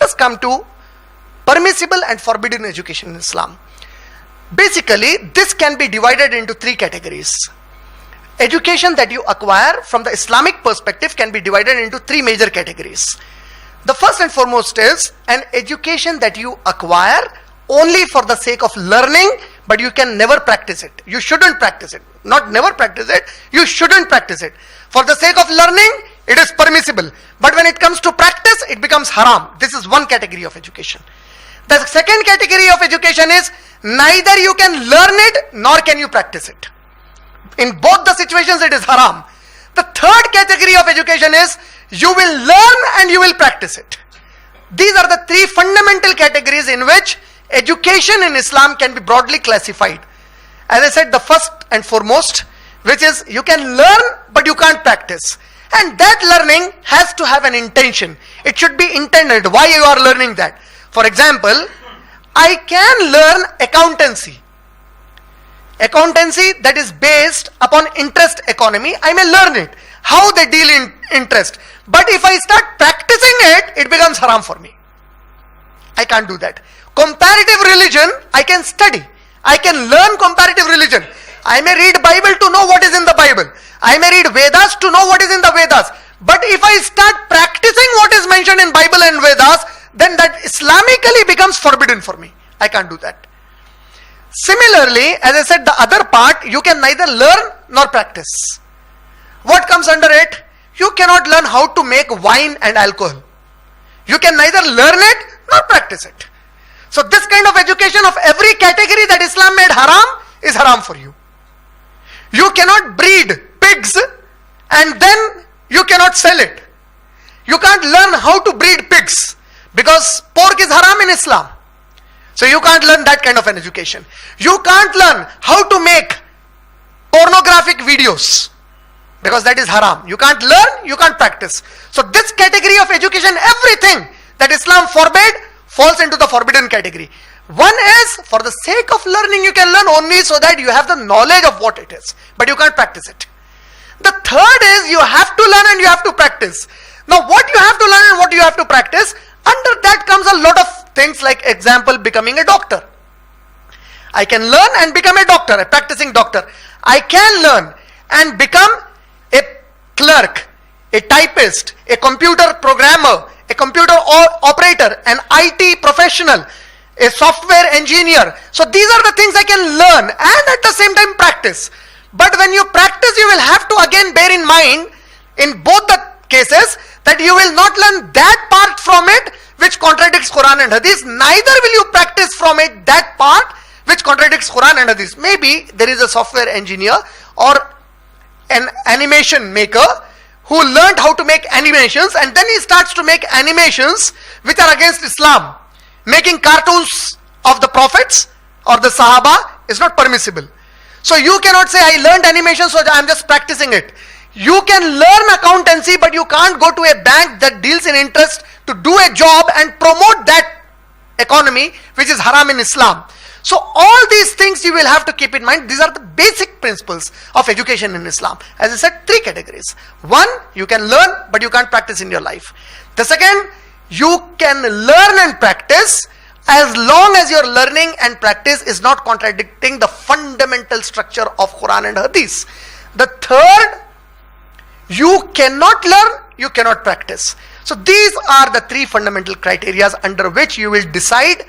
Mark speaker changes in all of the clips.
Speaker 1: us come to permissible and forbidden education in Islam. Basically, this can be divided into three categories. Education that you acquire from the Islamic perspective can be divided into three major categories. The first and foremost is an education that you acquire only for the sake of learning, but you can never practice it. You shouldn't practice it. Not never practice it, you shouldn't practice it. For the sake of learning, it is permissible. But when it comes to practice, it becomes haram. This is one category of education. The second category of education is neither you can learn it nor can you practice it. In both the situations, it is haram. The third category of education is you will learn and you will practice it. These are the three fundamental categories in which education in Islam can be broadly classified. As I said, the first and foremost, which is you can learn but you can't practice. And that learning has to have an intention. It should be intended why you are learning that. For example, I can learn accountancy. Accountancy that is based upon interest economy, I may learn it. How they deal in interest. But if I start practicing it, it becomes haram for me. I can't do that. Comparative religion, I can study. I can learn comparative religion. I may read Bible to know what is in the Bible. I may read Vedas to know what is in the Vedas. But if I start practicing what is mentioned in Bible and Vedas, then that Islamically becomes forbidden for me. I can't do that. Similarly, as I said, the other part, you can neither learn nor practice. What comes under it? You cannot learn how to make wine and alcohol. You can neither learn it nor practice it. So this kind of education of every category that Islam made haram is haram for you. You cannot breed pigs and then you cannot sell it. You can't learn how to breed pigs because pork is haram in Islam. So you can't learn that kind of an education. You can't learn how to make pornographic videos because that is haram. You can't learn, you can't practice. So this category of education, everything that Islam forbade falls into the forbidden category. One is for the sake of learning, you can learn only so that you have the knowledge of what it is, but you can't practice it. The third is you have to learn and you have to practice. Now what you have to learn and what you have to practice, under that comes a lot of things like example becoming a doctor. I can learn and become a doctor, a practicing doctor. I can learn and become a clerk, a typist, a computer programmer, a computer operator, an IT professional, a software engineer. So these are the things I can learn and at the same time practice. But when you practice, you will have to again bear in mind in both the cases that you will not learn that part from it which contradicts Quran and Hadith. Neither will you practice from it that part which contradicts Quran and Hadith. Maybe there is a software engineer or an animation maker who learned how to make animations and then he starts to make animations which are against Islam. Making cartoons of the prophets or the Sahaba is not permissible. So you cannot say I learned animation so I am just practicing it. You can learn accountancy but you can't go to a bank that deals in interest to do a job and promote that economy which is haram in Islam. So all these things you will have to keep in mind. These are the basic principles of education in Islam. As I said, three categories. One, you can learn but you can't practice in your life. The second, you can learn and practice as long as your learning and practice is not contradicting the fundamental structure of Quran and Hadith. The third, you cannot learn, you cannot practice. So these are the three fundamental criteria under which you will decide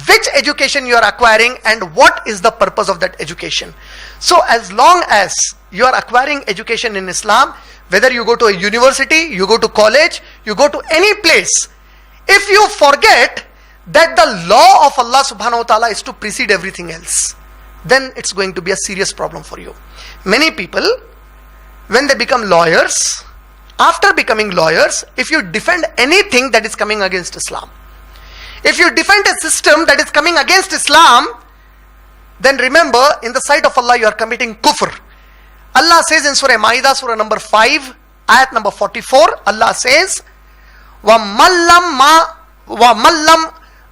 Speaker 1: which education you are acquiring and what is the purpose of that education. So as long as you are acquiring education in Islam, whether you go to a university, you go to college, you go to any place, if you forget that the law of Allah subhanahu wa ta'ala is to precede everything else, then it's going to be a serious problem for you. Many people, when they become lawyers, after becoming lawyers, if you defend anything that is coming against Islam, if you defend a system that is coming against Islam, then remember, in the sight of Allah, you are committing kufr. Allah says in Surah Ma'idah, Surah number 5, ayat number 44, Allah says, وَمَلَّمْ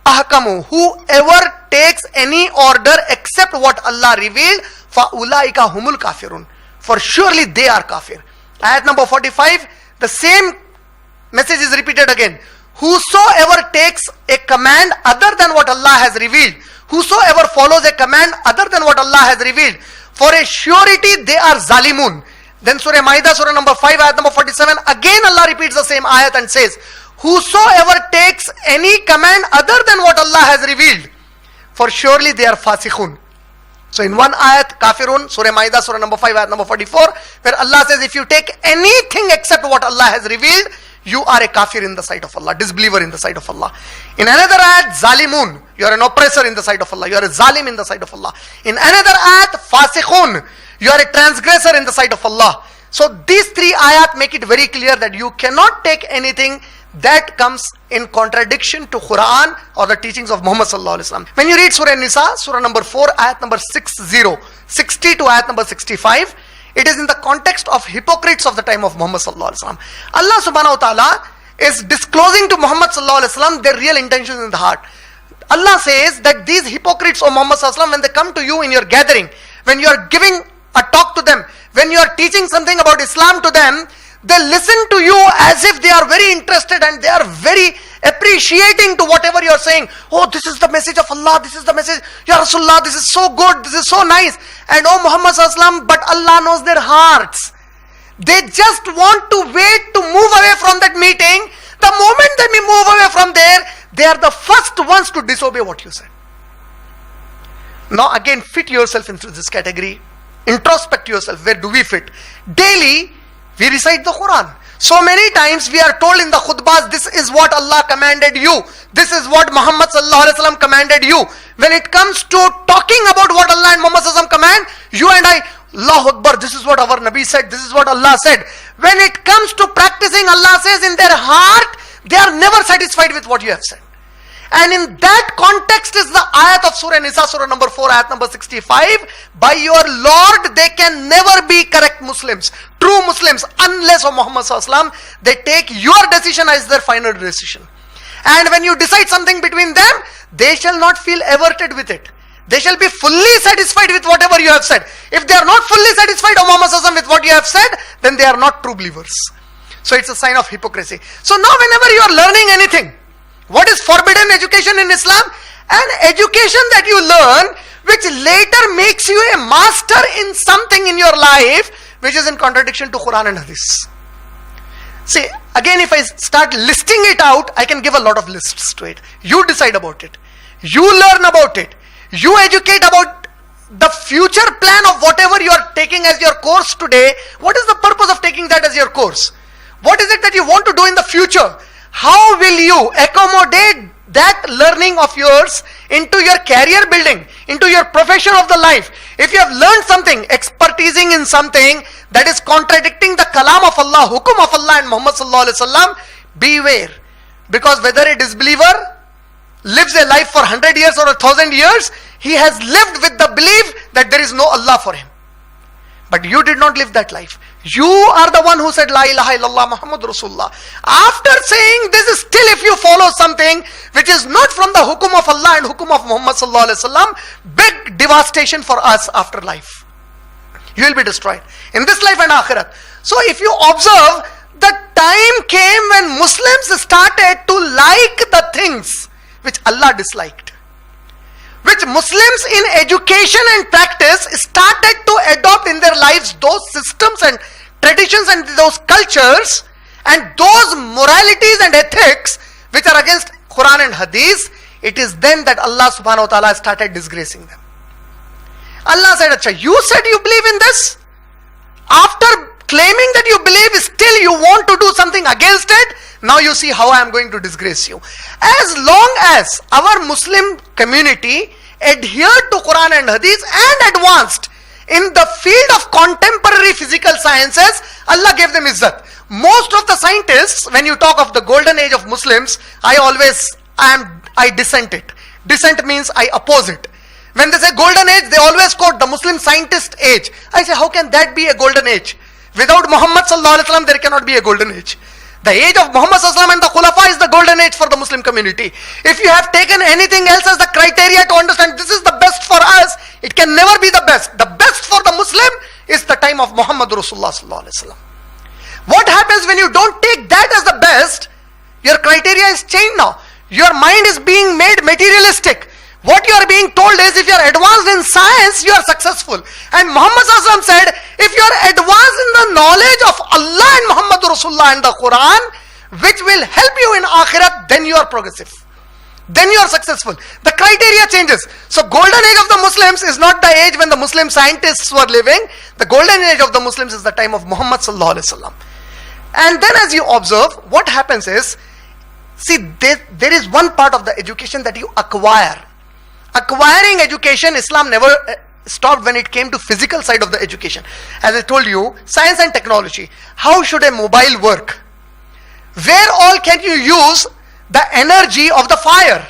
Speaker 1: أَحْكَمُ, whoever takes any order except what Allah revealed, فَأُولَٰئِكَ هُمُ الْكَافِرُونَ, for surely they are kafir. Ayat number 45, the same message is repeated again. whosoever takes a command other than what Allah has revealed, whosoever follows a command other than what Allah has revealed, for a surety they are zalimun. Then Surah Ma'idah, Surah number 5, ayat number 47, again Allah repeats the same ayat and says, whosoever takes any command other than what Allah has revealed, for surely they are fasikhun. So in one ayat, Kafirun, Surah Ma'idah, Surah number 5, ayat number 44, where Allah says, if you take anything except what Allah has revealed, you are a kafir in the sight of Allah, disbeliever in the sight of Allah. In another ayat, Zalimun, you are an oppressor in the sight of Allah, you are a zalim in the sight of Allah. In another ayat, Fasikhun, you are a transgressor in the sight of Allah. So these three ayat make it very clear that you cannot take anything that comes in contradiction to Quran or the teachings of Muhammad sallallahu alaihi wasallam. When you read Surah Nisa, Surah number 4, ayat number 60 to ayat number 65, it is in the context of hypocrites of the time of Muhammad sallallahu alaihi wasallam. Allah subhanahu wa ta'ala is disclosing to Muhammad sallallahu alaihi wasallam their real intentions in the heart. Allah says that these hypocrites of Muhammad sallallahu alaihi wasallam, when they come to you in your gathering, when you are giving a talk to them, when you are teaching something about Islam to them, they listen to you as if they are very interested and they are very appreciating to whatever you are saying. Oh, this is the message of Allah, this is the message, Ya Rasulullah, this is so good, this is so nice. And oh Muhammad sallallahu alaihi wasallam, but Allah knows their hearts. They just want to wait to move away from that meeting. The moment that we move away from there, they are the first ones to disobey what you said. Now again, fit yourself into this category. Introspect yourself. Where do we fit? Daily, we recite the Quran. So many times we are told in the khutbahs, this is what Allah commanded you. This is what Muhammad sallallahu alaihi wasallam commanded you. When it comes to talking about what Allah and Muhammad sallallahu alaihi wasallam command, you and I, Allahu Akbar, this is what our Nabi said, this is what Allah said. When it comes to practicing, Allah says in their heart, they are never satisfied with what you have said. And in that context is the ayat of Surah Nisa, Surah number 4, ayat number 65. By your Lord, they can never be correct Muslims, true Muslims, unless of Muhammad sallallahu alaihi wasallam, they take your decision as their final decision. And when you decide something between them, they shall not feel averted with it. They shall be fully satisfied with whatever you have said. If they are not fully satisfied of Muhammad sallallahu alaihi wasallam with what you have said, then they are not true believers. So it's a sign of hypocrisy. So now whenever you are learning anything, what is forbidden education in Islam? An education that you learn which later makes you a master in something in your life which is in contradiction to Quran and Hadith. See, again, if I start listing it out, I can give a lot of lists to it. You decide about it. You learn about it. You educate about the future plan of whatever you are taking as your course today. What is the purpose of taking that as your course? What is it that you want to do in the future? How will you accommodate that learning of yours into your career building, into your profession of the life? If you have learned something, expertising in something that is contradicting the kalam of Allah, hukum of Allah and Muhammad sallallahu alaihi wasallam, beware. Because whether a disbeliever lives a life for 100 years or 1,000 years, he has lived with the belief that there is no Allah for him. But you did not live that life. You are the one who said La ilaha illallah Muhammad Rasulullah. After saying this, still if you follow something which is not from the hukum of Allah and hukum of Muhammad sallallahu alaihi wasallam, big devastation for us after life. You will be destroyed in this life and akhirat. So if you observe, the time came when Muslims started to like the things which Allah disliked, which Muslims in education and practice started to adopt in their lives those systems and traditions and those cultures and those moralities and ethics which are against Quran and Hadith. It is then that Allah subhanahu wa ta'ala started disgracing them. Allah said, Acha, you said you believe in this? After claiming that you believe, still you want to do something against it? Now you see how I am going to disgrace you. As long as our Muslim community adhered to Quran and Hadith and advanced in the field of contemporary physical sciences, Allah gave them izzat. Most of the scientists, when you talk of the golden age of Muslims, I dissent it. Dissent means I oppose it. When they say golden age, they always quote the Muslim scientist age. I say, how can that be a golden age? Without Muhammad sallallahu alaihi wasallam, there cannot be a golden age. The age of Muhammad sallallahu alaihi wasallam and the Khulafa is the golden age for the Muslim community. If you have taken anything else as the criteria to understand this is the best for us, it can never be the best. The best for the Muslim is the time of Muhammad Rasulullah sallallahu alaihi wasallam. What happens when you don't take that as the best? Your criteria is changed now. Your mind is being made materialistic. What you are being told is, if you are advanced in science, you are successful. And Muhammad ﷺ said, if you are advanced in the knowledge of Allah and Muhammad Rasulullah and the Quran, which will help you in Akhirat, then you are progressive. Then you are successful. The criteria changes. So golden age of the Muslims is not the age when the Muslim scientists were living. The golden age of the Muslims is the time of Muhammad ﷺ. And then as you observe, what happens is, see, there is one part of the education that you acquire. Acquiring education, Islam never stopped when it came to physical side of the education. As I told you, science and technology. How should a mobile work? Where all can you use the energy of the fire?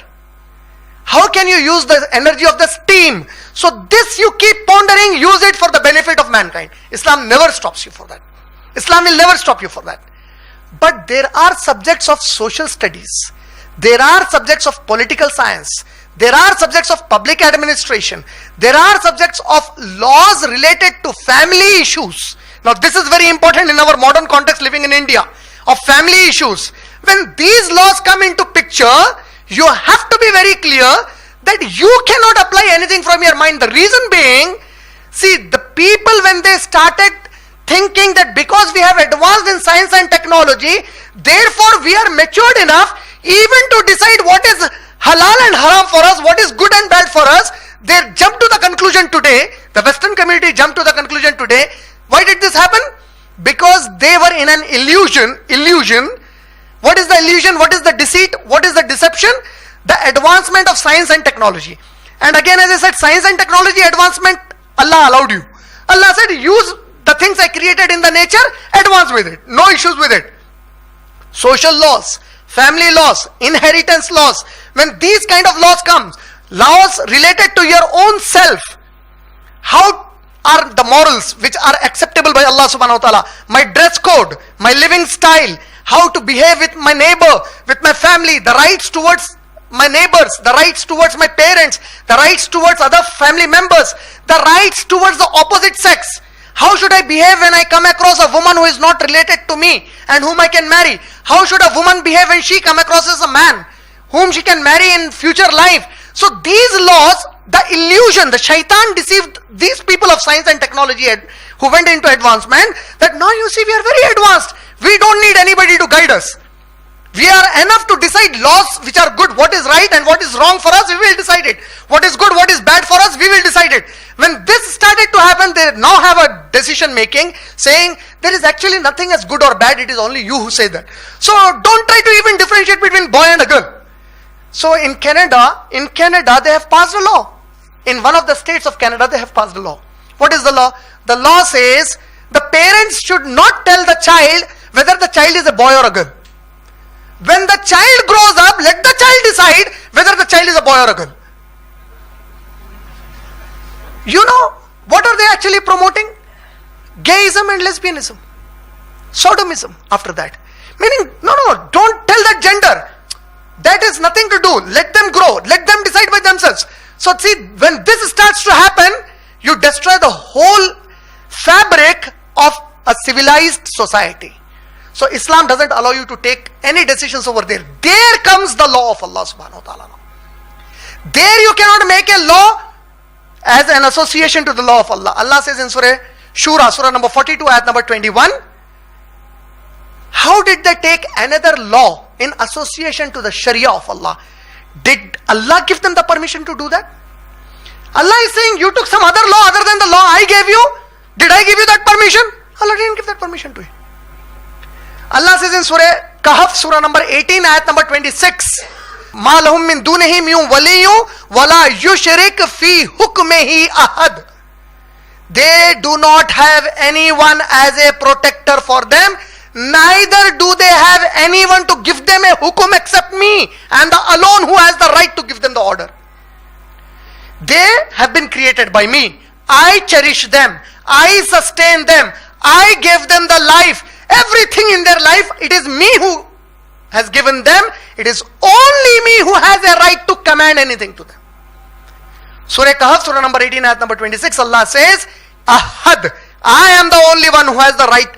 Speaker 1: How can you use the energy of the steam? So this you keep pondering, use it for the benefit of mankind. Islam never stops you for that. Islam will never stop you for that. But there are subjects of social studies. There are subjects of political science. There are subjects of public administration. There are subjects of laws related to family issues. Now this is very important in our modern context living in India, of family issues. When these laws come into picture, you have to be very clear that you cannot apply anything from your mind. The reason being, see, the people when they started thinking that because we have advanced in science and technology, therefore we are matured enough even to decide what is halal and haram for us, what is good and bad for us, they jump to the conclusion today, the Western community jumped to the conclusion today. Why did this happen? Because they were in an illusion. What is the illusion? What is the deceit? What is the deception? The advancement of science and technology. And again, as I said, science and technology advancement, Allah allowed you. Allah said, use the things I created in the nature, advance with it. No issues with it. Social laws, family laws, inheritance laws. When these kind of laws come, laws related to your own self, how are the morals which are acceptable by Allah subhanahu wa ta'ala, my dress code, my living style, how to behave with my neighbor, with my family, the rights towards my neighbors, the rights towards my parents, the rights towards other family members, the rights towards the opposite sex. How should I behave when I come across a woman who is not related to me and whom I can marry? How should a woman behave when she come across as a man whom she can marry in future life? So these laws, the illusion, the shaitan deceived these people of science and technology who went into advancement, that now you see we are very advanced. We don't need anybody to guide us. We are enough to decide laws which are good, what is right and what is wrong for us, we will decide it. What is good, what is bad for us, we will decide it. When this started to happen, they now have a decision making saying there is actually nothing as good or bad, it is only you who say that. So don't try to even differentiate between boy and a girl. So in Canada they have passed a law. In one of the states of Canada they have passed a law. What is the law? The law says the parents should not tell the child whether the child is a boy or a girl. When the child grows up, let the child decide whether the child is a boy or a girl. You know, what are they actually promoting? Gayism and lesbianism. Sodomism after that. Meaning, no, don't tell that gender. That has nothing to do. Let them grow. Let them decide by themselves. So see, when this starts to happen, you destroy the whole fabric of a civilized society. So Islam doesn't allow you to take any decisions over there. There comes the law of Allah subhanahu wa ta'ala. There you cannot make a law as an association to the law of Allah. Allah says in Surah Shura, Surah number 42, ayat number 21, how did they take another law in association to the Sharia of Allah? Did Allah give them the permission to do that? Allah is saying, you took some other law other than the law I gave you. Did I give you that permission? Allah didn't give that permission to you. Allah says in Surah Kahf, Surah number 18, ayat number 26, مَا لَهُم مِّن دُونِهِ مِّن وَلِيٌّ وَلَا يُشْرِكْ فِي حُكْمِهِ أَحَدٌ. They do not have anyone as a protector for them, neither do they have anyone to give them a hukum except me, and the alone who has the right to give them the order. They have been created by me. I cherish them. I sustain them. I gave them the life. Everything in their life, it is me who has given them. It is only me who has a right to command anything to them. Surah Kahf, Surah number 18, ayat number 26, Allah says, Ahad, I am the only one who has the right.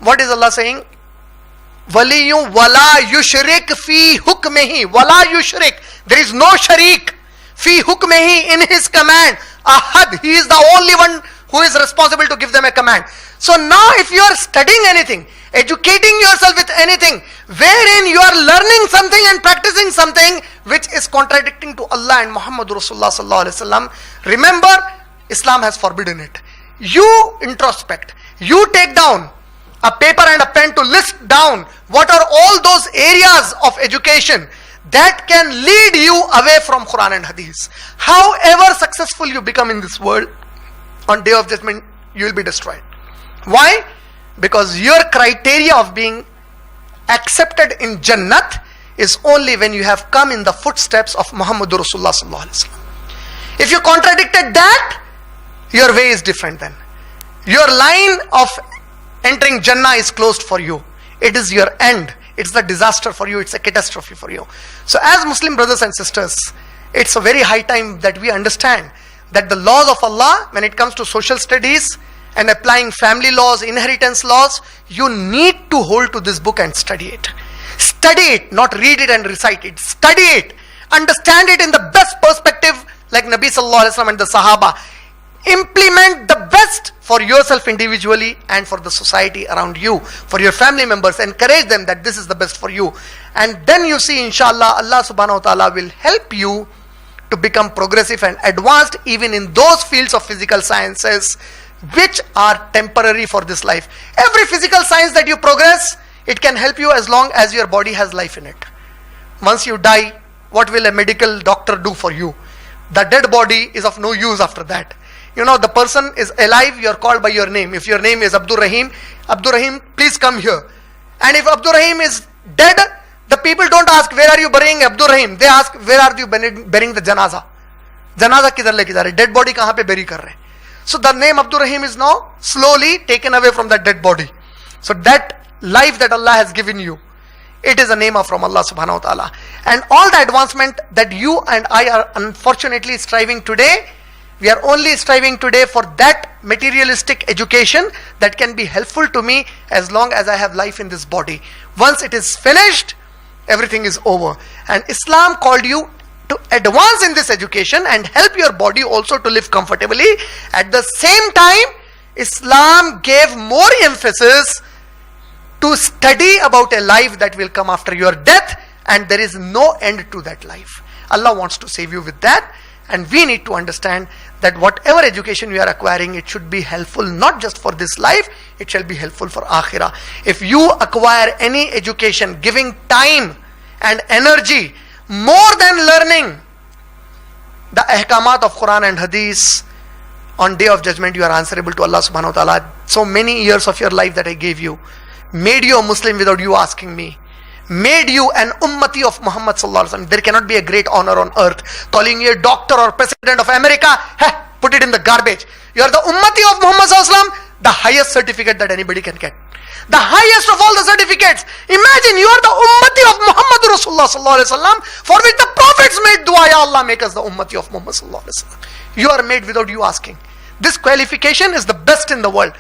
Speaker 1: What is Allah saying? Waliyun wala yushrik fi hukmihi. Wala yushrik. There is no sharik. Fi hukmihi, in his command. Ahad. He is the only one who is responsible to give them a command. So now if you are studying anything, educating yourself with anything, wherein you are learning something and practicing something which is contradicting to Allah and Muhammad Rasulullah sallallahu alaihi wasallam, remember, Islam has forbidden it. You introspect. You take down a paper and a pen to list down what are all those areas of education that can lead you away from Quran and Hadith. However successful you become in this world, on Day of Judgment you will be destroyed. Why? Because your criteria of being accepted in Jannat is only when you have come in the footsteps of Muhammadur Rasulullah sallallahu alaihi wasallam. If you contradicted that, your way is different then. Your line of entering Jannah is closed for you. It is your end. It's the disaster for you. It's a catastrophe for you. So as Muslim brothers and sisters, it's a very high time that we understand that the laws of Allah, when it comes to social studies and applying family laws, inheritance laws, you need to hold to this book and study it. Study it, not read it and recite it. Study it. Understand it in the best perspective, like Nabi sallallahu alaihi wasallam and the Sahaba. Implement the best for yourself individually and for the society around you, for your family members. Encourage them that this is the best for you. And then you see, inshallah, Allah subhanahu wa ta'ala will help you to become progressive and advanced even in those fields of physical sciences which are temporary for this life. Every physical science that you progress, it can help you as long as your body has life in it. Once you die, what will a medical doctor do for you? The dead body is of no use after that. You know, the person is alive, you are called by your name. If your name is Abdur Rahim, please come here. And if Abdur Rahim is dead, the people don't ask, where are you burying Abdur Rahim? They ask, where are you burying the janaza? Janaza kidhar leke ja rahe? Dead body kahan pe bury kar rahe? So the name Abdur Rahim is now slowly taken away from that dead body. So that life that Allah has given you, it is a name from Allah subhanahu wa ta'ala. And all the advancement that you and I are unfortunately striving today, we are only striving today for that materialistic education that can be helpful to me as long as I have life in this body. Once it is finished, everything is over. And Islam called you to advance in this education and help your body also to live comfortably. At the same time, Islam gave more emphasis to study about a life that will come after your death, and there is no end to that life. Allah wants to save you with that. And we need to understand that whatever education we are acquiring, it should be helpful not just for this life, it shall be helpful for Akhirah. If you acquire any education giving time and energy more than learning the ahkamat of Quran and Hadith, on Day of Judgment you are answerable to Allah subhanahu wa ta'ala. So many years of your life that I gave you, made you a Muslim without you asking me, made you an ummati of Muhammad sallallahu alaihi wasallam. There cannot be a great honor on earth. Calling you a doctor or president of America, put it in the garbage. You are the ummati of Muhammad sallallahu alaihi wasallam, the highest certificate that anybody can get. The highest of all the certificates. Imagine you are the ummati of Muhammad Rasulullah sallallahu alaihi wasallam, for which the prophets made dua, Ya Allah, make us the ummati of Muhammad sallallahu alaihi wasallam. You are made without you asking. This qualification is the best in the world.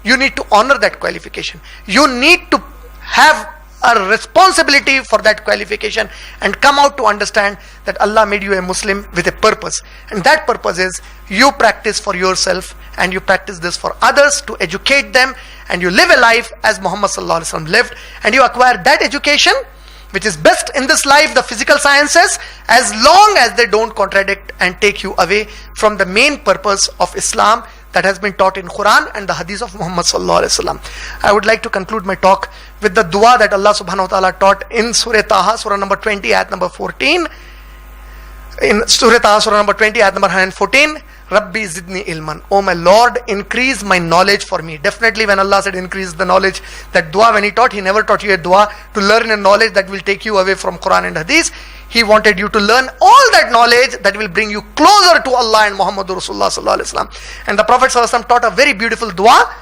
Speaker 1: You need to honor that qualification. You need to have a responsibility for that qualification and come out to understand that Allah made you a Muslim with a purpose, and that purpose is you practice for yourself and you practice this for others to educate them, and you live a life as Muhammad sallallahu alaihi wasallam lived, and you acquire that education which is best in this life, the physical sciences, as long as they don't contradict and take you away from the main purpose of Islam that has been taught in Quran and the Hadith of Muhammad sallallahu alaihi wasallam. I would like to conclude my talk with the dua that Allah subhanahu wa ta'ala taught in Surah Taha, Surah number 20, ayat number 14. In Surah Taha, Surah number 20, ayat number 114, Rabbi zidni ilman. Oh my Lord, increase my knowledge for me. Definitely when Allah said increase the knowledge, that dua when He taught, He never taught you a dua to learn a knowledge that will take you away from Quran and Hadith. He wanted you to learn all that knowledge that will bring you closer to Allah and Muhammad Rasulullah sallallahu alaihi wasallam. And the Prophet sallallahu alaihi wasallam taught a very beautiful dua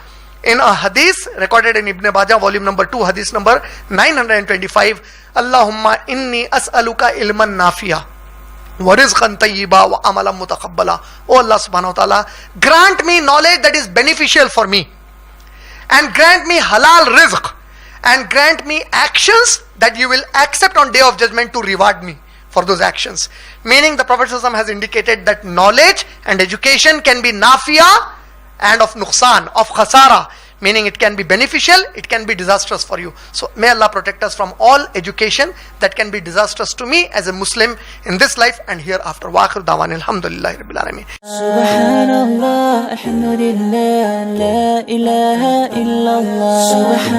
Speaker 1: in a hadith recorded in Ibn Majah, volume number 2, hadith number 925. Allahumma inni as'aluka ilman nafiya wa rizqan tayyiba wa amalan mutaqabbala. Oh Allah subhanahu wa ta'ala, grant me knowledge that is beneficial for me, and grant me halal rizq, and grant me actions that you will accept on day of judgment to reward me for those actions. Meaning the Prophet ﷺ has indicated that knowledge and education can be nafiya and of nuqsan, of khasara, meaning it can be beneficial, it can be disastrous for you. So may Allah protect us from all education that can be disastrous to me as a Muslim in this life and hereafter. Wa akhiru da'wana alhamdulillahi rabbil alameen.
Speaker 2: Subhanallah, alhamdulillah, la ilaha illallah.